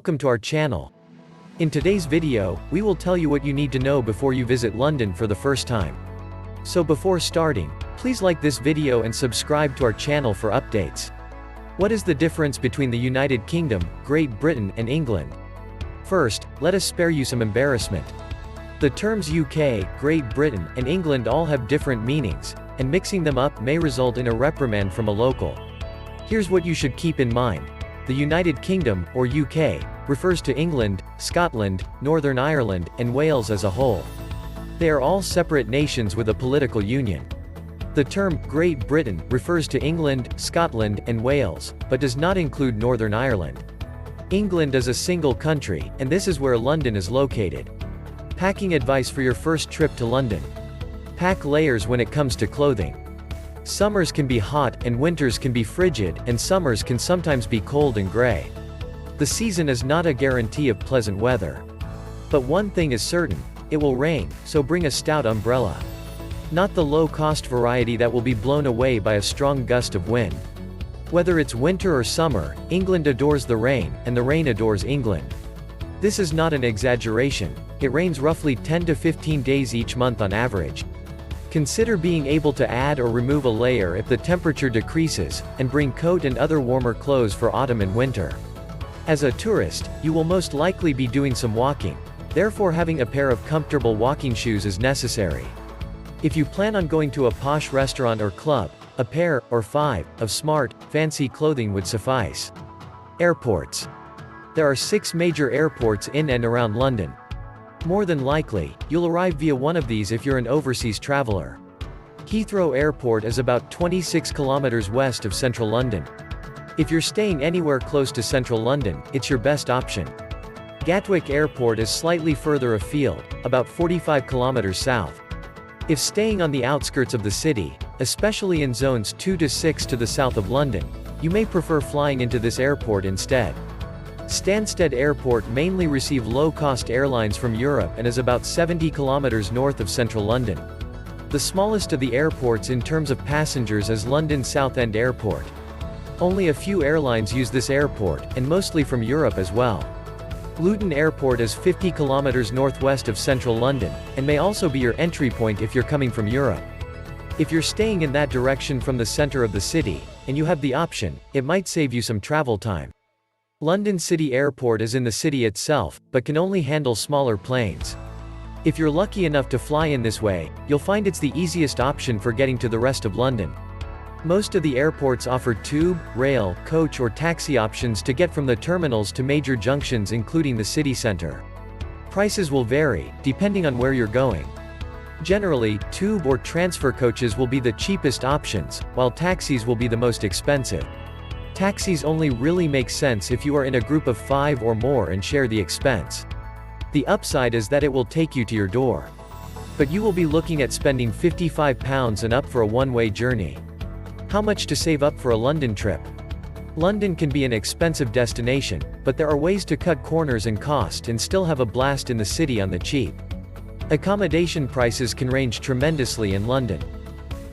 welcome to our channel. In today's video, we will tell you what you need to know before you visit London for the first time. So before starting, please like this video and subscribe to our channel for updates. What is the difference between the United Kingdom, Great Britain and England? First, let us spare you some embarrassment. The terms UK, Great Britain, and England all have different meanings, and mixing them up may result in a reprimand from a local. Here's what you should keep in mind. The United Kingdom, or UK, refers to England, Scotland, Northern Ireland, and Wales as a whole. They are all separate nations with a political union. The term Great Britain refers to England, Scotland, and Wales, but does not include Northern Ireland. England is a single country, and this is where London is located. Packing advice for your first trip to London. Pack layers when it comes to clothing. Summers can be hot and winters can be frigid, and summers can sometimes be cold and gray. The season is not a guarantee of pleasant weather. But one thing is certain, it will rain, so bring a stout umbrella. Not the low-cost variety that will be blown away by a strong gust of wind. Whether it's winter or summer, England adores the rain, and the rain adores England. This is not an exaggeration, it rains roughly 10 to 15 days each month on average. Consider being able to add or remove a layer if the temperature decreases, and bring coat and other warmer clothes for autumn and winter. As a tourist, you will most likely be doing some walking, therefore having a pair of comfortable walking shoes is necessary. If you plan on going to a posh restaurant or club, a pair, or 5, of smart, fancy clothing would suffice. Airports. There are 6 major airports in and around London. More than likely, you'll arrive via one of these if you're an overseas traveler. Heathrow Airport is about 26 kilometers west of central London. If you're staying anywhere close to central London, it's your best option. Gatwick Airport is slightly further afield, about 45 kilometers south. If staying on the outskirts of the city, especially in zones 2 to 6 to the south of London, you may prefer flying into this airport instead. Stansted Airport mainly receives low-cost airlines from Europe and is about 70 kilometers north of central London. The smallest of the airports in terms of passengers is London Southend Airport. Only a few airlines use this airport, and mostly from Europe as well. Luton Airport is 50 kilometers northwest of central London, and may also be your entry point if you're coming from Europe. If you're staying in that direction from the center of the city, and you have the option, it might save you some travel time. London City Airport is in the city itself, but can only handle smaller planes. If you're lucky enough to fly in this way, you'll find it's the easiest option for getting to the rest of London. Most of the airports offer tube, rail, coach or taxi options to get from the terminals to major junctions including the city centre. Prices will vary, depending on where you're going. Generally, tube or transfer coaches will be the cheapest options, while taxis will be the most expensive. Taxis only really make sense if you are in a group of 5 or more and share the expense. The upside is that it will take you to your door. But you will be looking at spending £55 and up for a one-way journey. How much to save up for a London trip? London can be an expensive destination, but there are ways to cut corners and cost and still have a blast in the city on the cheap. Accommodation prices can range tremendously in London.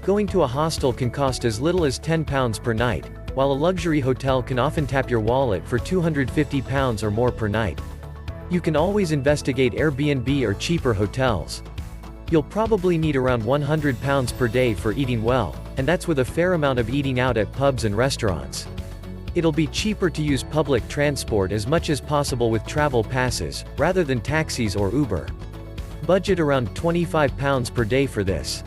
Going to a hostel can cost as little as £10 per night, while a luxury hotel can often tap your wallet for £250 or more per night. You can always investigate Airbnb or cheaper hotels. You'll probably need around £100 per day for eating well, and that's with a fair amount of eating out at pubs and restaurants. It'll be cheaper to use public transport as much as possible with travel passes, rather than taxis or Uber. Budget around £25 per day for this.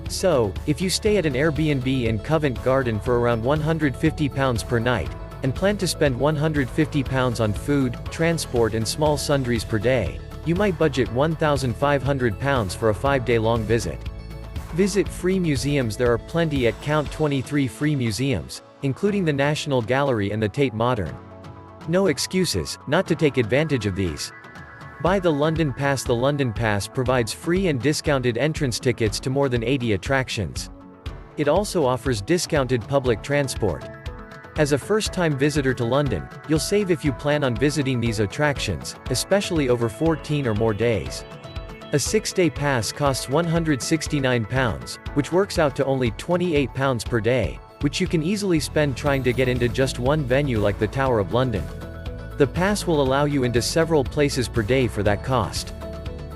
So, if you stay at an Airbnb in Covent Garden for around £150 per night, and plan to spend £150 on food, transport and small sundries per day, you might budget £1,500 for a 5-day-long visit. Visit free museums. There are plenty at count 23 free museums, including the National Gallery and the Tate Modern. No excuses not to take advantage of these. Buy the London Pass. The London Pass provides free and discounted entrance tickets to more than 80 attractions. It also offers discounted public transport. As a first-time visitor to London, you'll save if you plan on visiting these attractions, especially over 14 or more days. A 6-day pass costs £169, which works out to only £28 per day, which you can easily spend trying to get into just one venue like the Tower of London. The pass will allow you into several places per day for that cost.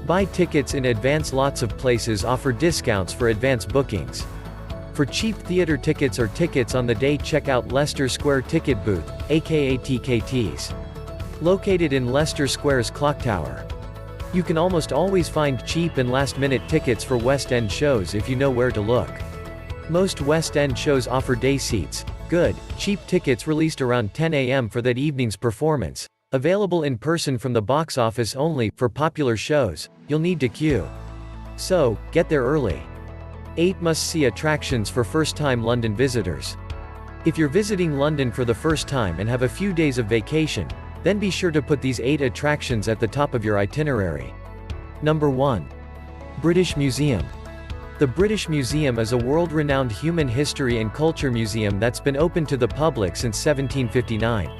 Buy tickets in advance. Lots of places offer discounts for advance bookings. For cheap theater tickets or tickets on the day, check out Leicester Square Ticket Booth, aka TKTs. Located in Leicester Square's Clock Tower. You can almost always find cheap and last-minute tickets for West End shows if you know where to look. Most West End shows offer day seats. Good, cheap tickets released around 10 a.m. for that evening's performance. Available in person from the box office only. For popular shows, you'll need to queue. So, get there early. 8 must-see attractions for first-time London visitors. If you're visiting London for the first time and have a few days of vacation, then be sure to put these 8 attractions at the top of your itinerary. Number 1. British Museum. The British Museum is a world-renowned human history and culture museum that's been open to the public since 1759.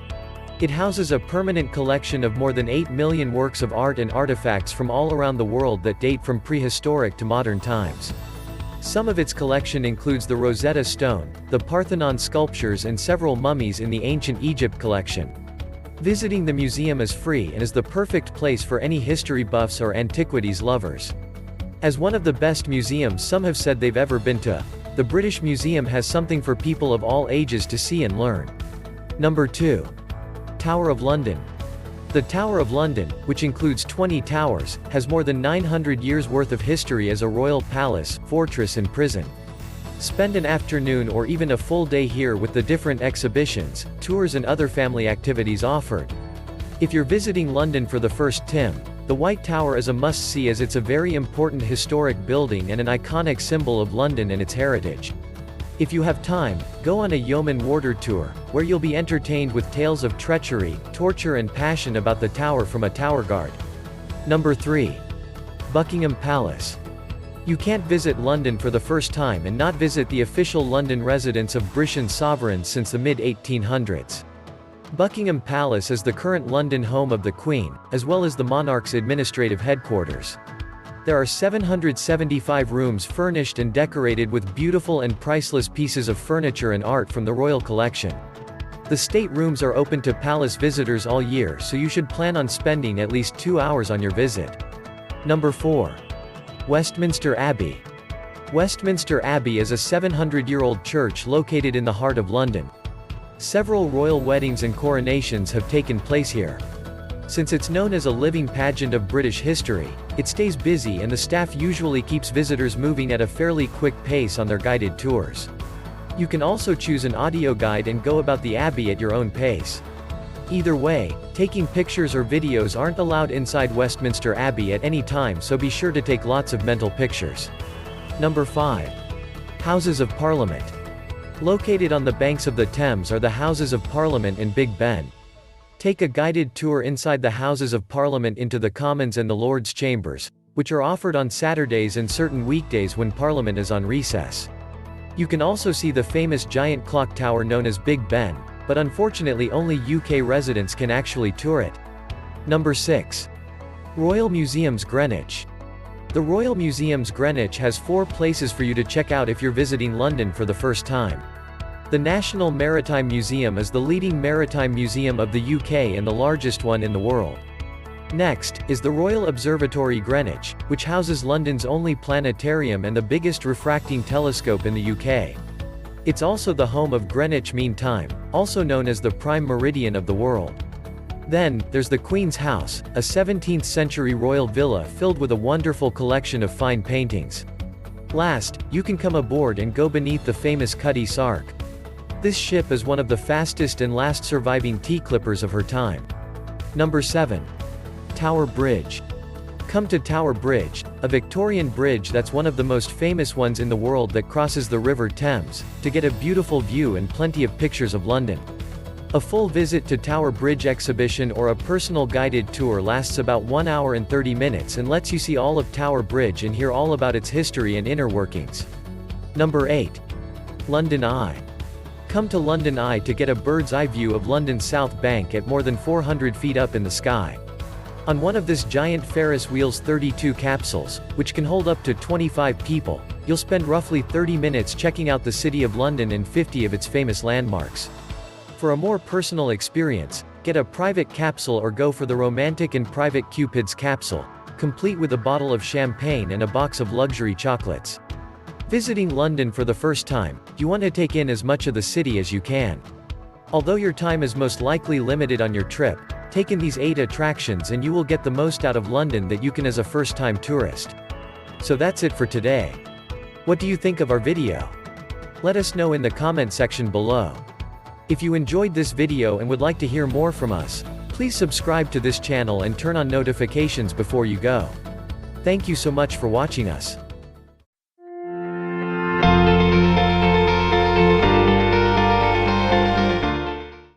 It houses a permanent collection of more than 8 million works of art and artifacts from all around the world that date from prehistoric to modern times. Some of its collection includes the Rosetta Stone, the Parthenon sculptures, and several mummies in the Ancient Egypt collection. Visiting the museum is free and is the perfect place for any history buffs or antiquities lovers. As one of the best museums some have said they've ever been to, the British Museum has something for people of all ages to see and learn. Number 2. Tower of London. The Tower of London, which includes 20 towers, has more than 900 years' worth of history as a royal palace, fortress and prison. Spend an afternoon or even a full day here with the different exhibitions, tours and other family activities offered. If you're visiting London for the first time, the White Tower is a must-see as it's a very important historic building and an iconic symbol of London and its heritage. If you have time, go on a yeoman warder tour, where you'll be entertained with tales of treachery, torture and passion about the tower from a tower guard. Number 3. Buckingham Palace. You can't visit London for the first time and not visit the official London residence of British sovereigns since the mid-1800s. Buckingham Palace is the current London home of the Queen, as well as the monarch's administrative headquarters. There are 775 rooms furnished and decorated with beautiful and priceless pieces of furniture and art from the royal collection. The state rooms are open to palace visitors all year, so you should plan on spending at least 2 hours on your visit. Number 4. Westminster Abbey. Westminster Abbey is a 700-year-old church located in the heart of London. Several royal weddings and coronations have taken place here. Since it's known as a living pageant of British history, it stays busy and the staff usually keeps visitors moving at a fairly quick pace on their guided tours. You can also choose an audio guide and go about the Abbey at your own pace. Either way, taking pictures or videos aren't allowed inside Westminster Abbey at any time, so be sure to take lots of mental pictures. Number 5. Houses of Parliament. Located on the banks of the Thames are the Houses of Parliament and Big Ben. Take a guided tour inside the Houses of Parliament into the Commons and the Lords' Chambers, which are offered on Saturdays and certain weekdays when Parliament is on recess. You can also see the famous giant clock tower known as Big Ben, but unfortunately only UK residents can actually tour it. Number 6. Royal Museums Greenwich. The Royal Museums Greenwich has 4 places for you to check out if you're visiting London for the first time. The National Maritime Museum is the leading maritime museum of the UK and the largest one in the world. Next, is the Royal Observatory Greenwich, which houses London's only planetarium and the biggest refracting telescope in the UK. It's also the home of Greenwich Mean Time, also known as the prime meridian of the world. Then, there's the Queen's House, a 17th-century royal villa filled with a wonderful collection of fine paintings. Last, you can come aboard and go beneath the famous Cutty Sark. This ship is one of the fastest and last surviving tea clippers of her time. Number 7. Tower Bridge. Come to Tower Bridge, a Victorian bridge that's one of the most famous ones in the world that crosses the River Thames, to get a beautiful view and plenty of pictures of London. A full visit to Tower Bridge exhibition or a personal guided tour lasts about 1 hour and 30 minutes and lets you see all of Tower Bridge and hear all about its history and inner workings. Number 8. London Eye. Come to London Eye to get a bird's eye view of London's South Bank at more than 400 feet up in the sky. On one of this giant Ferris wheel's 32 capsules, which can hold up to 25 people, you'll spend roughly 30 minutes checking out the City of London and 50 of its famous landmarks. For a more personal experience, Get a private capsule or go for the romantic and private Cupid's capsule, complete with a bottle of champagne and a box of luxury chocolates. Visiting London for the first time, you want to take in as much of the city as you can. Although your time is most likely limited on your trip, take in these 8 attractions and you will get the most out of London that you can as a first-time tourist. So that's it for today. What do you think of our video? Let us know in the comment section below. If you enjoyed this video and would like to hear more from us, please subscribe to this channel and turn on notifications before you go. Thank you so much for watching us.